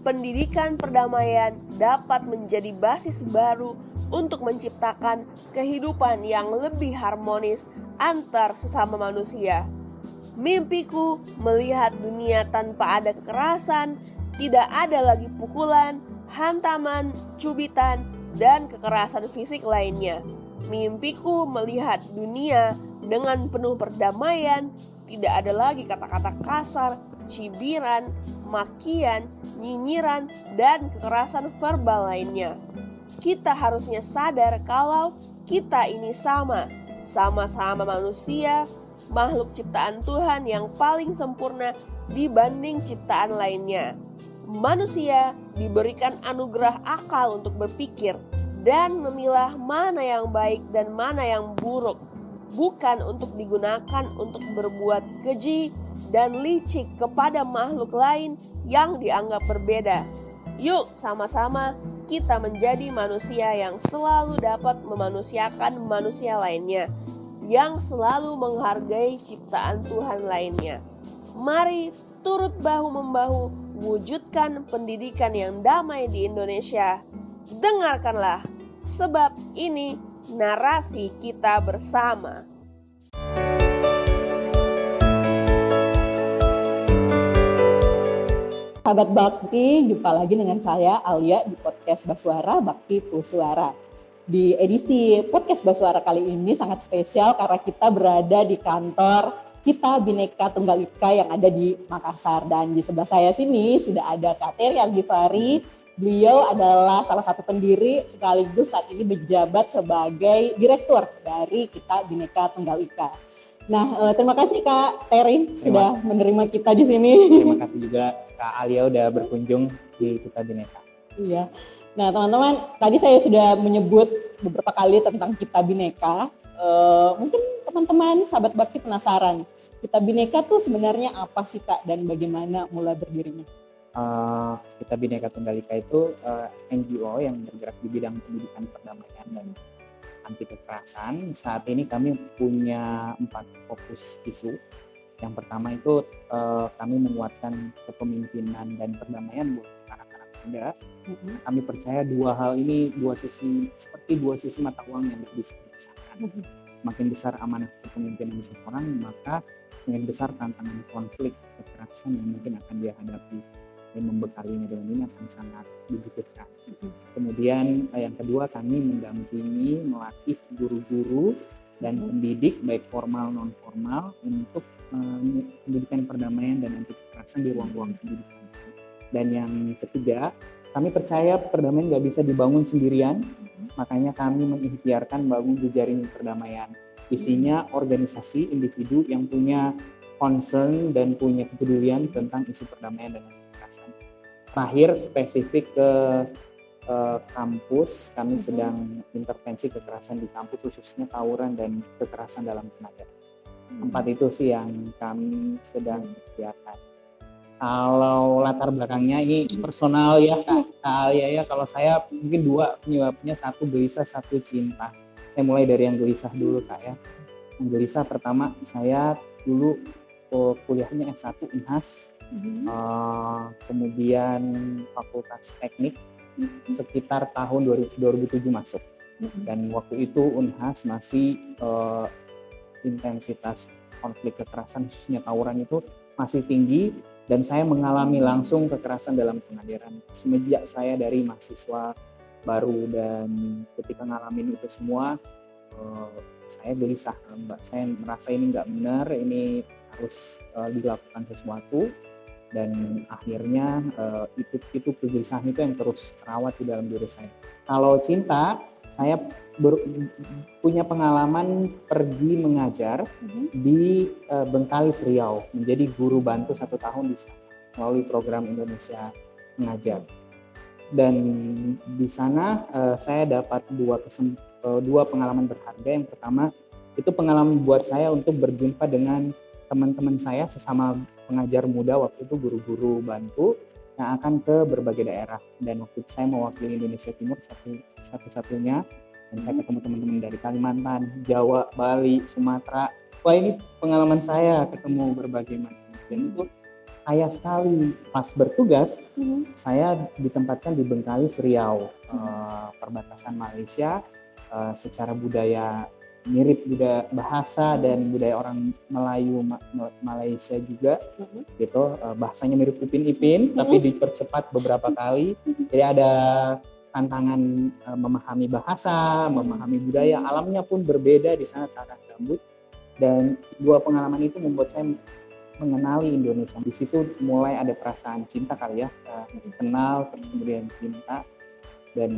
pendidikan perdamaian dapat menjadi basis baru untuk menciptakan kehidupan yang lebih harmonis antar sesama manusia. Mimpiku melihat dunia tanpa ada kekerasan, tidak ada lagi pukulan, hantaman, cubitan, dan kekerasan fisik lainnya. Mimpiku melihat dunia dengan penuh perdamaian, tidak ada lagi kata-kata kasar, cibiran, makian, nyinyiran, dan kekerasan verbal lainnya. Kita harusnya sadar kalau kita ini sama-sama manusia, makhluk ciptaan Tuhan yang paling sempurna dibanding ciptaan lainnya. Manusia diberikan anugerah akal untuk berpikir dan memilah mana yang baik dan mana yang buruk, bukan untuk digunakan untuk berbuat keji dan licik kepada makhluk lain yang dianggap berbeda. Yuk sama-sama kita menjadi manusia yang selalu dapat memanusiakan manusia lainnya, yang selalu menghargai ciptaan Tuhan lainnya. Mari turut bahu-membahu wujudkan pendidikan yang damai di Indonesia. Dengarkanlah, sebab ini narasi kita bersama. Sahabat Bakti, jumpa lagi dengan saya Alia di podcast Basuara Bakti Pusuara. Di edisi podcast Basuara kali ini sangat spesial karena kita berada di kantor Kita Bhinneka Tunggal Ika yang ada di Makassar. Dan di sebelah saya sini sudah ada Kak Terry Algifari. Beliau adalah salah satu pendiri sekaligus saat ini menjabat sebagai direktur dari Kita Bhinneka Tunggal Ika. Nah, terima kasih Kak Terry sudah menerima kita di sini. Terima kasih juga Kak Alia udah berkunjung di Kita Bhinneka. Iya. Nah, teman-teman, tadi saya sudah menyebut beberapa kali tentang Kita Bhinneka. Mungkin teman-teman sahabat Bakti penasaran, Kita Bhinneka tuh sebenarnya apa sih Kak dan bagaimana mulai berdirinya? Kita Bhinneka Tunggal Ika itu NGO yang bergerak di bidang pendidikan perdamaian dan anti kekerasan. Saat ini kami punya 4 fokus isu. Yang pertama itu kami menguatkan kepemimpinan dan perdamaian buat anak-anak muda. Kami percaya dua hal ini seperti dua sisi mata uang yang bisa dipisahkan. Makin besar amanah kepemimpinan seseorang, maka semakin besar tantangan konflik kekerasan yang mungkin akan dia hadapi, dan membekalinya dengan ini akan sangat dibutuhkan. Kemudian yang kedua, kami mendampingi, melatih guru-guru dan pendidik baik formal non formal untuk pendidikan perdamaian dan anti kekerasan di ruang-ruang pendidikan. Dan yang ketiga, kami percaya perdamaian nggak bisa dibangun sendirian, makanya kami mengikhtiarkan bangun jejaring perdamaian. Isinya organisasi, individu yang punya concern dan punya kepedulian tentang isu perdamaian dan anti kekerasan. Terakhir, spesifik ke kampus, kami sedang intervensi kekerasan di kampus, khususnya tawuran dan kekerasan dalam pengajaran. 4 itu sih yang kami sedang kerjakan. Kalau latar belakangnya ini personal ya Kak Alia ya. Kalau saya mungkin 2 penyebabnya, 1 gelisah, 1 cinta. Saya mulai dari yang gelisah dulu Kak ya. Yang gelisah pertama, saya dulu kuliahnya S1 Unhas, kemudian Fakultas Teknik sekitar tahun 2007 masuk. Dan waktu itu Unhas masih intensitas konflik kekerasan khususnya tawuran itu masih tinggi, dan saya mengalami langsung kekerasan dalam pengajaran semenjak saya dari mahasiswa baru. Dan ketika ngalamin itu semua, saya gelisah Mbak, saya merasa ini nggak benar, ini harus dilakukan sesuatu. Dan akhirnya itu kegelisahan itu yang terus terawat di dalam diri saya. Kalau cinta, saya punya pengalaman pergi mengajar di Bengkalis Riau, menjadi guru bantu 1 tahun di sana melalui program Indonesia Mengajar. Dan di sana saya dapat 2 pengalaman berharga. Yang pertama itu pengalaman buat saya untuk berjumpa dengan teman-teman saya sesama pengajar muda, waktu itu guru-guru bantu yang akan ke berbagai daerah. Dan waktu itu saya mewakili Indonesia Timur satu-satunya, dan saya ketemu teman-teman dari Kalimantan, Jawa, Bali, Sumatera. Wah, ini pengalaman saya ketemu berbagai macam. Dan itu kaya sekali. Pas bertugas, saya ditempatkan di Bengkalis, Riau, perbatasan Malaysia. Secara budaya mirip budaya bahasa dan budaya orang Melayu Malaysia juga gitu. Bahasanya mirip Upin Ipin tapi dipercepat beberapa kali. Jadi ada tantangan memahami bahasa, memahami budaya, alamnya pun berbeda di sana, tanah gambut. Dan dua pengalaman itu membuat saya mengenali Indonesia. Di situ mulai ada perasaan cinta kali ya, kenal terus kemudian cinta. Dan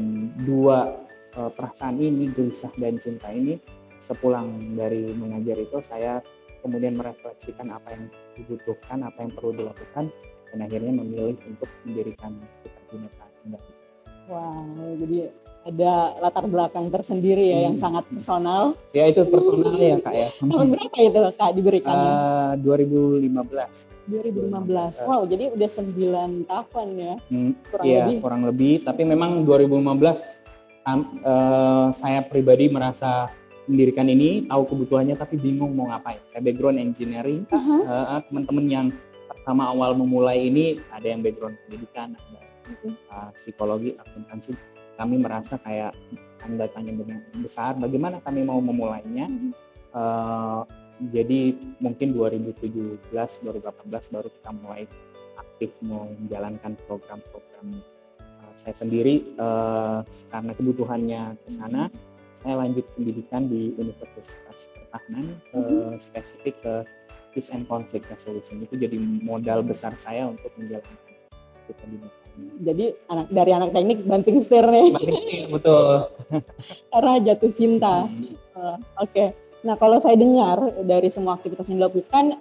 dua perasaan ini, gelisah dan cinta ini, sepulang dari mengajar itu saya kemudian merefleksikan apa yang dibutuhkan, apa yang perlu dilakukan, dan akhirnya memilih untuk mendirikan Kita Bhinneka Tunggal Ika. Wow, jadi ada latar belakang tersendiri ya yang sangat personal. Ya itu personal ya Kak ya. Tahun berapa itu Kak diberikannya? 2015. 2015. Wow, jadi udah 9 tahun ya. Kurang lebih. Tapi memang 2015 saya pribadi merasa mendirikan ini, tahu kebutuhannya tapi bingung mau ngapain. Saya background engineering. Teman-teman yang pertama awal memulai ini ada yang background pendidikan, ada psikologi, akuntansi. Kami merasa kayak tanda tanya besar bagaimana kami mau memulainya. Jadi mungkin 2017, 2018 baru kita mulai aktif menjalankan program-program. Saya sendiri karena kebutuhannya ke sana, saya lanjut pendidikan di Universitas Pertahanan, spesifik ke Peace and Conflict Resolution. Itu jadi modal besar saya untuk menjalankan Kita Bhinneka. Jadi dari anak teknik banting setir nih. Banting setir, betul. Karena jatuh cinta. Oke. Nah, kalau saya dengar dari semua aktivitas yang dilakukan,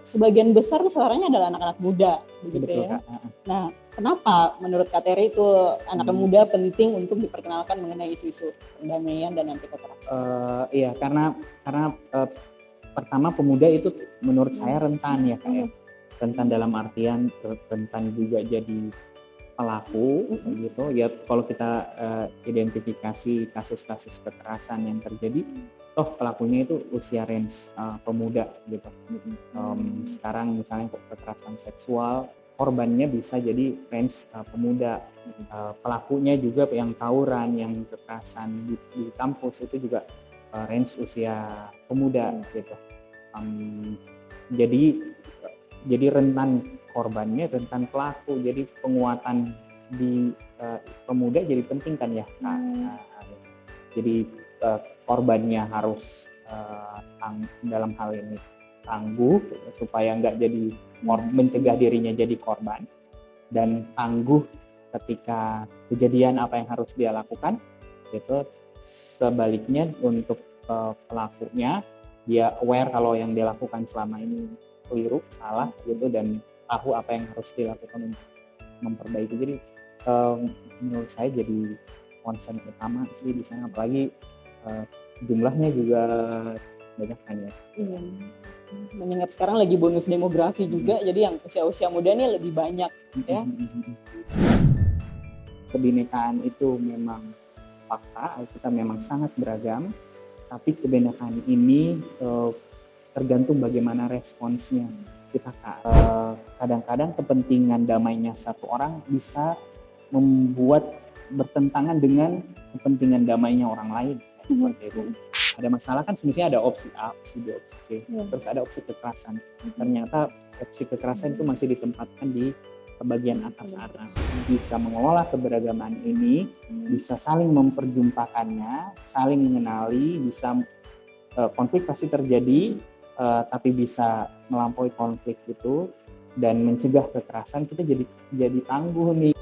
sebagian besar suaranya adalah anak-anak muda, begitu Betul, ya. Kak. Nah, kenapa menurut Kak Terry itu anak muda penting untuk diperkenalkan mengenai isu-isu perdamaian dan anti kekerasan? Iya, karena pertama pemuda itu menurut saya rentan ya Kak ya. Rentan dalam artian rentan juga jadi pelaku gitu ya. Kalau kita identifikasi kasus-kasus kekerasan yang terjadi, toh pelakunya itu usia range pemuda gitu. Sekarang misalnya kekerasan seksual, korbannya bisa jadi range pemuda. Pelakunya juga yang tawuran, yang kekerasan di kampus itu juga range usia pemuda gitu. Jadi rentan korbannya, rentan pelaku. Jadi penguatan di pemuda jadi penting kan ya. Jadi korbannya harus dalam hal ini tangguh supaya nggak jadi mencegah dirinya jadi korban, dan tangguh ketika kejadian apa yang harus dia lakukan. Itu sebaliknya untuk pelakunya, dia aware kalau yang dia lakukan selama ini keliru, salah gitu, dan tahu apa yang harus dilakukan untuk memperbaiki. Jadi menurut saya jadi concern utama sih di sana, apalagi jumlahnya juga banyak kan ya. Iya. Mengingat sekarang lagi bonus demografi juga, jadi yang usia-usia muda ini lebih banyak ya. Kebinekaan itu memang fakta, kita memang sangat beragam, tapi kebinekaan ini tergantung bagaimana responsnya kita. Kadang-kadang kepentingan damainya satu orang bisa membuat bertentangan dengan kepentingan damainya orang lain, seperti itu. Ada masalah kan semestinya ada opsi A, opsi B, opsi C, terus ada opsi kekerasan. Ternyata opsi kekerasan itu masih ditempatkan di bagian atas. Bisa mengelola keberagaman ini, bisa saling memperjumpakannya, saling mengenali, bisa konflik pasti terjadi, tapi bisa melampaui konflik itu dan mencegah kekerasan. Kita jadi tangguh nih.